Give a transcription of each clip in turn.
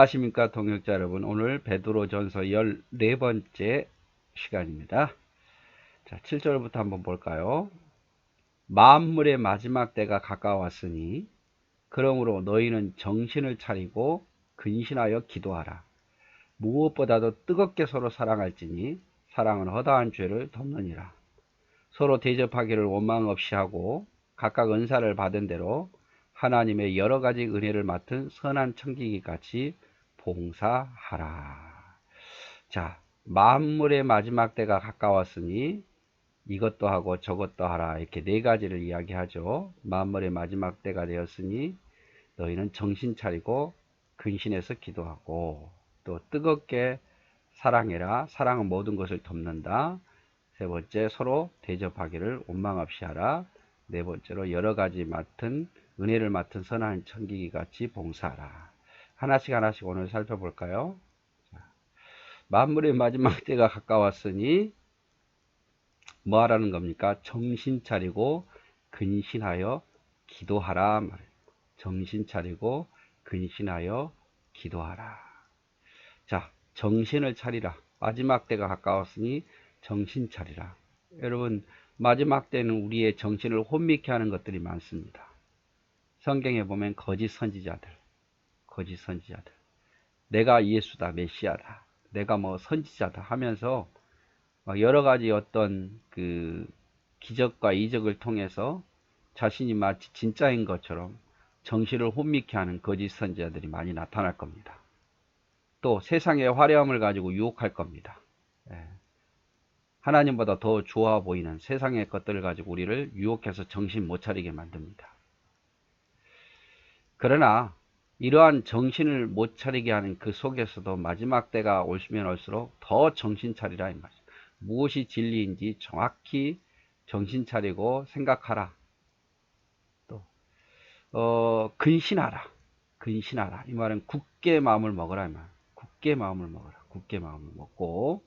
안녕하십니까 동역자 여러분. 오늘 베드로전서 14번째 시간입니다. 자, 7절부터 한번 볼까요? 만물의 마지막 때가 가까웠으니 그러므로 너희는 정신을 차리고 근신하여 기도하라. 무엇보다도 뜨겁게 서로 사랑할지니 사랑은 허다한 죄를 덮느니라. 서로 대접하기를 원망 없이 하고 각각 은사를 받은 대로 하나님의 여러 가지 은혜를 맡은 선한 청지기같이 봉사하라. 자, 만물의 마지막 때가 가까웠으니 이것도 하고 저것도 하라. 이렇게 네 가지를 이야기하죠. 만물의 마지막 때가 되었으니 너희는 정신 차리고 근신해서 기도하고 또 뜨겁게 사랑해라. 사랑은 모든 것을 덮는다. 세 번째, 서로 대접하기를 원망 없이 하라. 네 번째로 여러 가지 은혜를 맡은 선한 청기기 같이 봉사하라. 하나씩 하나씩 오늘 살펴볼까요? 만물의 마지막 때가 가까웠으니 뭐 하라는 겁니까? 정신 차리고 근신하여 기도하라 말이에요. 정신 차리고 근신하여 기도하라. 자, 정신을 차리라. 마지막 때가 가까웠으니 정신 차리라. 여러분, 마지막 때는 우리의 정신을 혼미케 하는 것들이 많습니다. 성경에 보면 거짓 선지자들, 내가 예수다, 메시아다, 내가 뭐 선지자다 하면서 막 여러 가지 어떤 그 기적과 이적을 통해서 자신이 마치 진짜인 것처럼 정신을 혼미케 하는 거짓 선지자들이 많이 나타날 겁니다. 또 세상의 화려함을 가지고 유혹할 겁니다. 하나님보다 더 좋아 보이는 세상의 것들을 가지고 우리를 유혹해서 정신 못 차리게 만듭니다. 그러나 이러한 정신을 못 차리게 하는 그 속에서도 마지막 때가 올시면 올수록 더 정신 차리라 이 말이죠. 무엇이 진리인지 정확히 정신 차리고 생각하라. 또 근신하라. 이 말은 굳게 마음을 먹으라 이 말. 굳게 마음을 먹어라. 굳게 마음을 먹고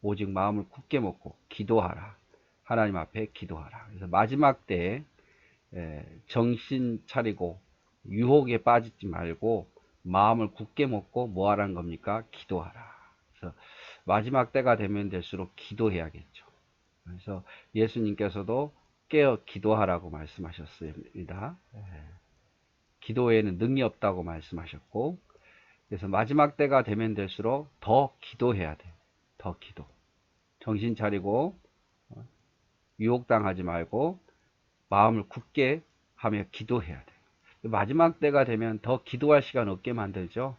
오직 마음을 굳게 먹고 기도하라. 하나님 앞에 기도하라. 그래서 마지막 때 정신 차리고 유혹에 빠지지 말고 마음을 굳게 먹고 뭐 하라는 겁니까? 기도하라. 그래서 마지막 때가 되면 될수록 기도해야겠죠. 그래서 예수님께서도 깨어 기도하라고 말씀하셨습니다. 기도에는 능이 없다고 말씀하셨고, 그래서 마지막 때가 되면 될수록 더 기도해야 돼요. 더 기도. 정신 차리고 유혹당하지 말고 마음을 굳게 하며 기도해야 돼요. 마지막 때가 되면 더 기도할 시간 없게 만들죠.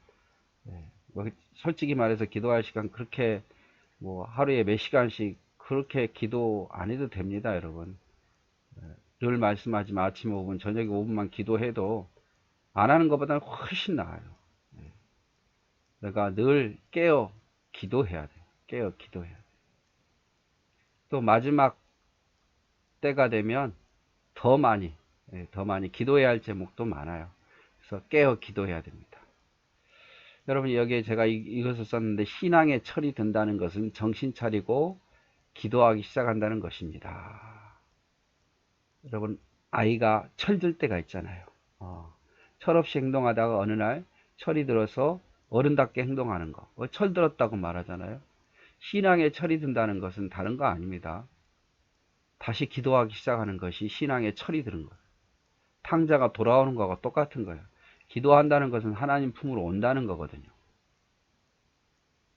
솔직히 말해서 기도할 시간 그렇게 뭐 하루에 몇 시간씩 그렇게 기도 안 해도 됩니다, 여러분. 늘 말씀하지만 아침 5분, 저녁에 5분만 기도해도 안 하는 것보다는 훨씬 나아요. 내가 늘 깨어 기도해야 돼요. 깨어 기도해야 돼요. 또 마지막 때가 되면 더 많이 기도해야 할 제목도 많아요. 그래서 깨어 기도해야 됩니다. 여러분, 여기에 제가 이것을 썼는데, 신앙에 철이 든다는 것은 정신 차리고 기도하기 시작한다는 것입니다. 여러분, 아이가 철들 때가 있잖아요. 철없이 행동하다가 어느 날 철이 들어서 어른답게 행동하는 거, 철 들었다고 말하잖아요. 신앙에 철이 든다는 것은 다른 거 아닙니다. 다시 기도하기 시작하는 것이 신앙에 철이 드는 거예요. 탕자가 돌아오는 거와 똑같은 거예요. 기도한다는 것은 하나님 품으로 온다는 거거든요.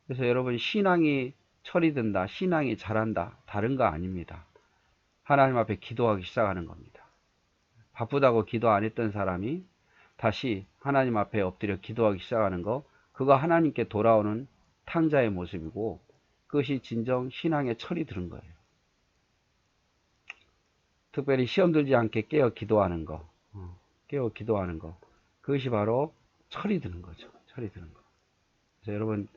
그래서 여러분, 신앙이 철이 든다, 신앙이 자란다, 다른 거 아닙니다. 하나님 앞에 기도하기 시작하는 겁니다. 바쁘다고 기도 안 했던 사람이 다시 하나님 앞에 엎드려 기도하기 시작하는 거, 그거 하나님께 돌아오는 탕자의 모습이고, 그것이 진정 신앙의 철이 드는 거예요. 특별히 시험 들지 않게 깨어 기도하는 거, 그것이 바로 철이 드는 거죠. 철이 드는 거. 그래서 여러분,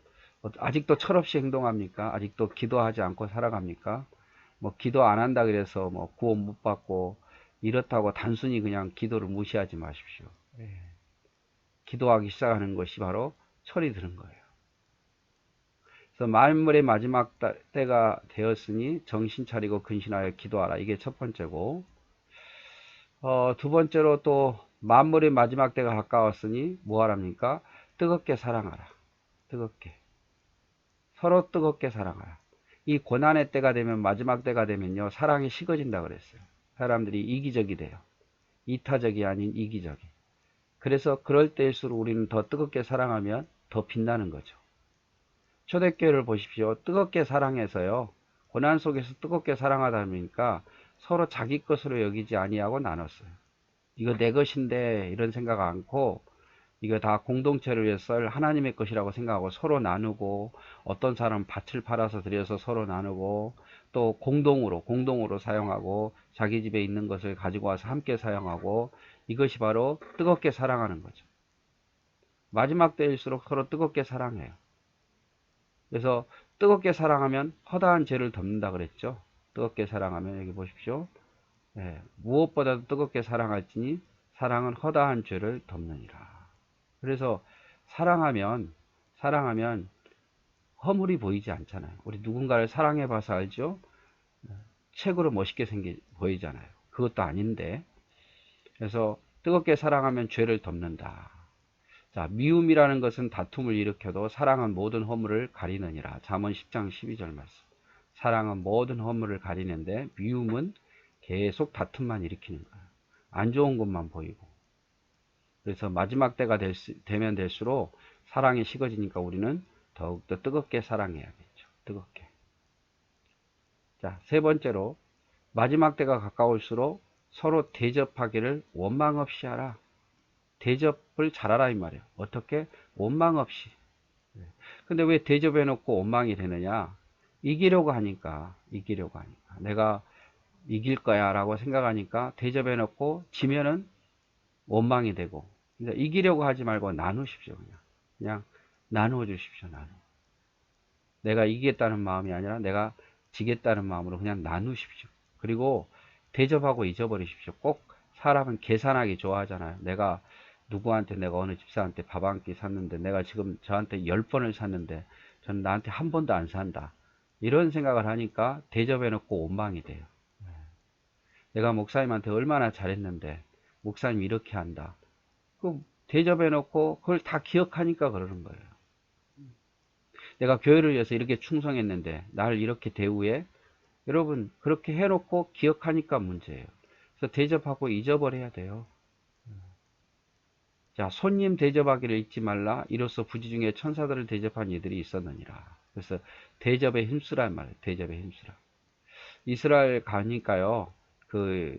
아직도 철없이 행동합니까? 아직도 기도하지 않고 살아갑니까? 뭐 기도 안 한다 그래서 뭐 구원 못 받고 이렇다고 단순히 그냥 기도를 무시하지 마십시오. 기도하기 시작하는 것이 바로 철이 드는 거예요. 그래서 만물의 마지막 때가 되었으니 정신 차리고 근신하여 기도하라. 이게 첫 번째고, 두 번째로 또 만물의 마지막 때가 가까웠으니 뭐 하랍니까? 뜨겁게 사랑하라. 뜨겁게. 서로 뜨겁게 사랑하라. 이 고난의 때가 되면, 마지막 때가 되면요, 사랑이 식어진다 그랬어요. 사람들이 이기적이 돼요. 이타적이 아닌 이기적이. 그래서 그럴 때일수록 우리는 더 뜨겁게 사랑하면 더 빛나는 거죠. 초대교회를 보십시오. 뜨겁게 사랑해서요, 고난 속에서 뜨겁게 사랑하다 보니까 서로 자기 것으로 여기지 아니하고 나눴어요. 이거 내 것인데 이런 생각 않고, 이거 다 공동체를 위해서 썰 하나님의 것이라고 생각하고 서로 나누고, 어떤 사람은 밭을 팔아서 드려서 서로 나누고, 또 공동으로 사용하고, 자기 집에 있는 것을 가지고 와서 함께 사용하고, 이것이 바로 뜨겁게 사랑하는 거죠. 마지막 때일수록 서로 뜨겁게 사랑해요. 그래서 뜨겁게 사랑하면 허다한 죄를 덮는다 그랬죠. 뜨겁게 사랑하면, 여기 보십시오. 예, 무엇보다도 뜨겁게 사랑할지니 사랑은 허다한 죄를 덮느니라. 그래서 사랑하면 허물이 보이지 않잖아요. 우리 누군가를 사랑해 봐서 알죠? 책으로 멋있게 보이잖아요. 그것도 아닌데. 그래서 뜨겁게 사랑하면 죄를 덮는다. 자, 미움이라는 것은 다툼을 일으켜도 사랑은 모든 허물을 가리느니라. 잠언 10장 12절 말씀. 사랑은 모든 허물을 가리는데 미움은 계속 다툼만 일으키는 거예요. 안 좋은 것만 보이고. 그래서 마지막 때가 되면 될수록 사랑이 식어지니까 우리는 더욱더 뜨겁게 사랑해야겠죠. 뜨겁게. 자, 세 번째로, 마지막 때가 가까울수록 서로 대접하기를 원망 없이 하라. 대접을 잘하라 이 말이에요. 어떻게? 원망 없이. 근데 왜 대접해놓고 원망이 되느냐? 이기려고 하니까. 내가 이길 거야 라고 생각하니까 대접해놓고 지면은 원망이 되고. 그러니까 이기려고 하지 말고 나누십시오. 그냥 나누어 주십시오. 내가 이기겠다는 마음이 아니라 내가 지겠다는 마음으로 그냥 나누십시오. 그리고 대접하고 잊어버리십시오. 꼭 사람은 계산하기 좋아하잖아요. 내가 어느 집사한테 밥 한 끼 샀는데, 내가 지금 저한테 10번을 샀는데 저는 나한테 한 번도 안 산다, 이런 생각을 하니까 대접해놓고 원망이 돼요. 내가 목사님한테 얼마나 잘했는데 목사님 이렇게 한다. 그 대접해놓고 그걸 다 기억하니까 그러는 거예요. 내가 교회를 위해서 이렇게 충성했는데 나를 이렇게 대우해? 여러분, 그렇게 해놓고 기억하니까 문제예요. 그래서 대접하고 잊어버려야 돼요. 자, 손님 대접하기를 잊지 말라. 이로써 부지 중에 천사들을 대접한 이들이 있었느니라. 그래서 대접에 힘쓰란 말이에요. 대접에 힘쓰라. 이스라엘 가니까요, 그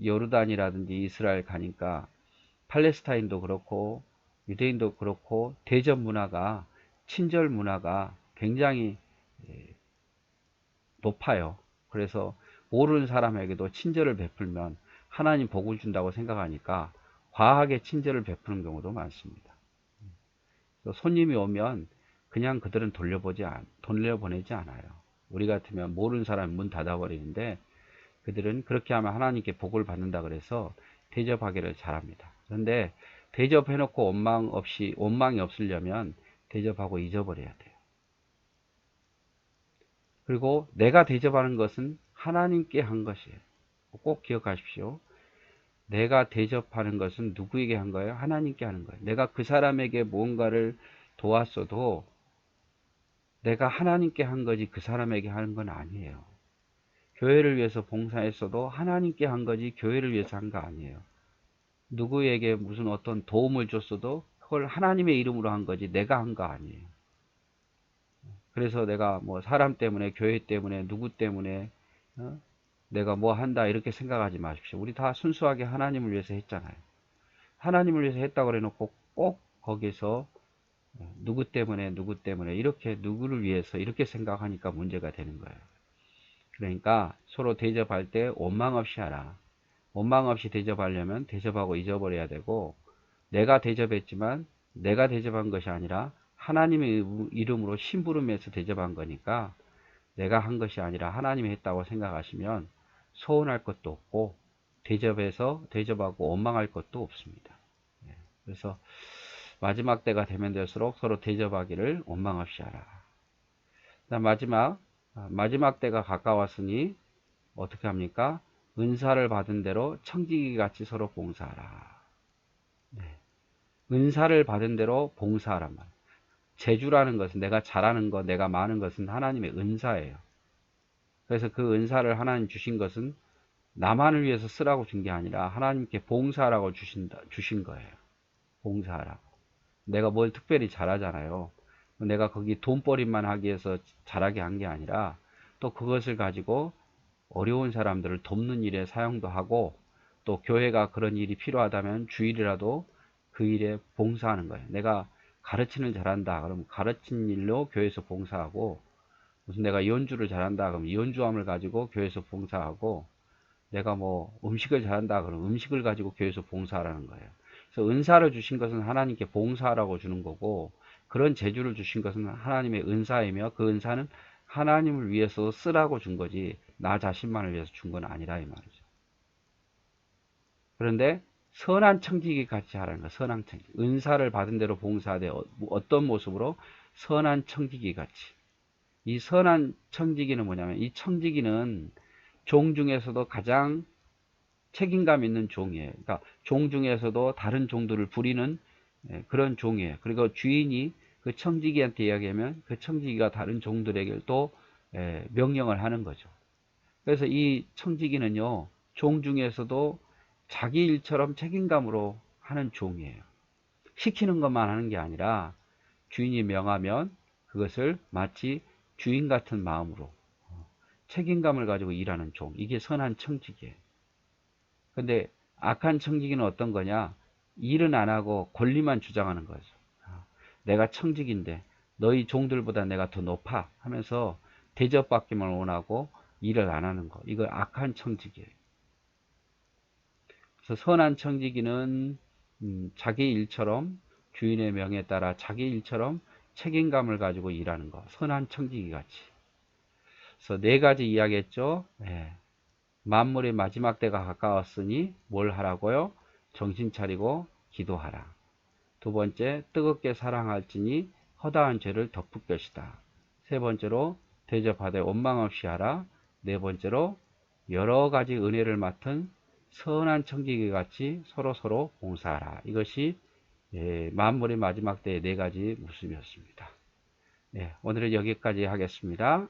요르단이라든지 이스라엘 가니까 팔레스타인도 그렇고 유대인도 그렇고 대접 문화가, 친절 문화가 굉장히 높아요. 그래서 모르는 사람에게도 친절을 베풀면 하나님 복을 준다고 생각하니까 과하게 친절을 베푸는 경우도 많습니다. 손님이 오면 그냥 그들은 돌려보내지 않아요. 우리 같으면 모르는 사람 문 닫아버리는데 그들은 그렇게 하면 하나님께 복을 받는다 그래서 대접하기를 잘합니다. 그런데 대접해놓고 원망이 없으려면 대접하고 잊어버려야 돼요. 그리고 내가 대접하는 것은 하나님께 한 것이에요. 꼭 기억하십시오. 내가 대접하는 것은 누구에게 한 거예요? 하나님께 하는 거예요. 내가 그 사람에게 무언가를 도왔어도 내가 하나님께 한 거지 그 사람에게 하는 건 아니에요. 교회를 위해서 봉사했어도 하나님께 한 거지 교회를 위해서 한 거 아니에요. 누구에게 무슨 어떤 도움을 줬어도 그걸 하나님의 이름으로 한 거지 내가 한 거 아니에요. 그래서 내가 뭐 사람 때문에, 교회 때문에, 누구 때문에 내가 뭐 한다 이렇게 생각하지 마십시오. 우리 다 순수하게 하나님을 위해서 했잖아요. 하나님을 위해서 했다고 그래놓고 꼭 거기서 누구 때문에 이렇게 누구를 위해서 이렇게 생각하니까 문제가 되는 거예요. 그러니까 서로 대접할 때 원망 없이 하라. 원망 없이 대접하려면 대접하고 잊어버려야 되고, 내가 대접했지만 내가 대접한 것이 아니라 하나님의 이름으로 심부름해서 대접한 거니까 내가 한 것이 아니라 하나님이 했다고 생각하시면 서운할 것도 없고 대접하고 원망할 것도 없습니다. 그래서 마지막 때가 되면 될수록 서로 대접하기를 원망 없이 하라. 마지막 때가 가까웠으니 어떻게 합니까? 은사를 받은 대로 청지기 같이 서로 봉사하라. 은사를 받은 대로 봉사하란 말이에요. 재주라는 것은 내가 잘하는 것, 내가 많은 것은 하나님의 은사예요. 그래서 그 은사를 하나님 주신 것은 나만을 위해서 쓰라고 준 게 아니라 하나님께 봉사하라고 주신 거예요. 봉사하라고. 내가 뭘 특별히 잘하잖아요. 내가 거기 돈벌이만 하기 위해서 잘하게 한 게 아니라 또 그것을 가지고 어려운 사람들을 돕는 일에 사용도 하고 또 교회가 그런 일이 필요하다면 주일이라도 그 일에 봉사하는 거예요. 내가 가르치는 잘한다. 그럼 가르친 일로 교회에서 봉사하고 무슨 내가 연주를 잘한다. 그럼 연주함을 가지고 교회에서 봉사하고 내가 뭐 음식을 잘한다. 그럼 음식을 가지고 교회에서 봉사하라는 거예요. 그래서 은사를 주신 것은 하나님께 봉사하라고 주는 거고 그런 재주를 주신 것은 하나님의 은사이며 그 은사는 하나님을 위해서 쓰라고 준 거지 나 자신만을 위해서 준 건 아니라 이 말이죠. 그런데 선한 청지기 같이 하라는 거. 선한 청지기. 은사를 받은 대로 봉사하되 어떤 모습으로? 선한 청지기 같이. 이 선한 청지기는 뭐냐면 이 청지기는 종 중에서도 가장 책임감 있는 종이에요. 그러니까 종 중에서도 다른 종들을 부리는 그런 종이에요. 그리고 주인이 그 청지기한테 이야기하면 그 청지기가 다른 종들에게 또 명령을 하는 거죠. 그래서 이 청지기는요, 종 중에서도 자기 일처럼 책임감으로 하는 종이에요. 시키는 것만 하는 게 아니라 주인이 명하면 그것을 마치 주인 같은 마음으로 책임감을 가지고 일하는 종. 이게 선한 청지기예요. 근데 악한 청지기는 어떤 거냐? 일은 안 하고 권리만 주장하는 거죠. 내가 청직인데 너희 종들보다 내가 더 높아 하면서 대접받기만 원하고 일을 안 하는 거. 이거 악한 청직이에요. 그래서 선한 청지기는 자기 일처럼 주인의 명에 따라 자기 일처럼 책임감을 가지고 일하는 거. 선한 청지기 같이. 그래서 네 가지 이야기했죠. 네. 만물의 마지막 때가 가까웠으니 뭘 하라고요? 정신 차리고 기도하라. 두 번째, 뜨겁게 사랑할지니 허다한 죄를 덮을 것이다. 세 번째로, 대접하되 원망 없이 하라. 네 번째로, 여러 가지 은혜를 맡은 선한 청지기 같이 서로 봉사하라. 이것이 만물의 마지막 때의 네 가지 모습이었습니다. 오늘은 여기까지 하겠습니다.